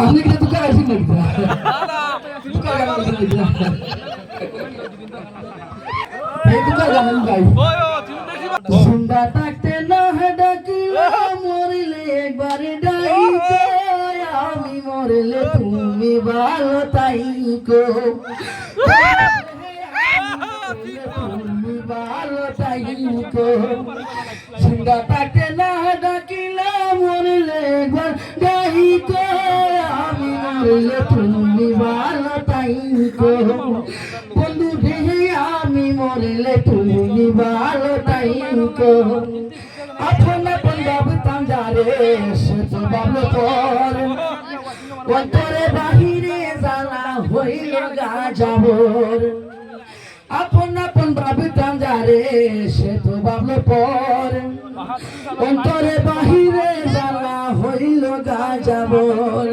আপনি কি দুঃখ আসেন নাকি দুঃখ গান গাই জিন্দা থাকতে না ডাকিলে মরলে একবার ডাইকো আমি মরলে তুমি ভালো তাইকো তুমি ভালো তাইকো জিন্দা থাকতে না ডাকিলে মরলে একবার ডাইকো আমি মরলে তুমি ভালো তাইকো বন্ধু রে আমি মরলে তুমি ভালো তাইকো আপন আপন ভাবতাম যারে সে তো ভালো পর অন্তরে বাহিরে জ্বালা হইল গা যাবর আপন আপন ভাবতাম যারে সে তো ভালো পর অন্তরে বাহিরে জ্বালা হইল গা যাবর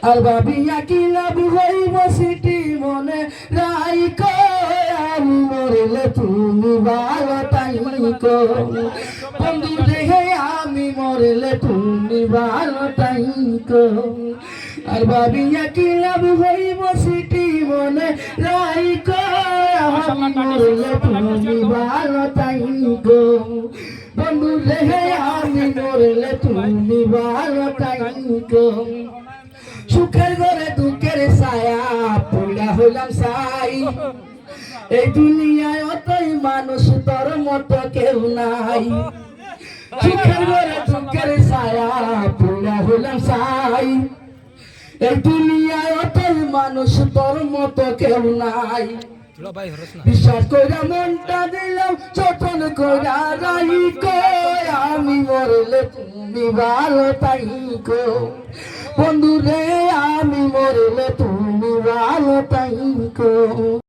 আর ভাবিয়া কি লাভ হইব সিটি মনে রাইকো আমি মরলে তুমি ভালো তাইকো বন্ধু রে আমি মরলে তুমি ভালো তাইকো আর ভাবিয়া কি লাভ হইব সিটি মনে রাইকো আমি মরলে তুমি ভালো তাইকো বন্ধু রে আমি মরলে তুমি ভালো তাইকো সুখের ঘরে দুঃখের ছায়া পড়া হইলাম সাই এই দুনিয়ায় অতই মানুষ তোর মতো কেউ নাই সুখের ঘরে দুঃখের ছায়া পড়া হইলাম সাই এই দুনিয়ায় অতই মানুষ তোর মতো কেউ নাই বিশ্বাস কইরা মনটা দিলাম যতন কইরা রাইকো আমি মরলে তুমি ভালো তাইকো বন্ধু রে আমি মরলে তুমি ভালো তাইকো।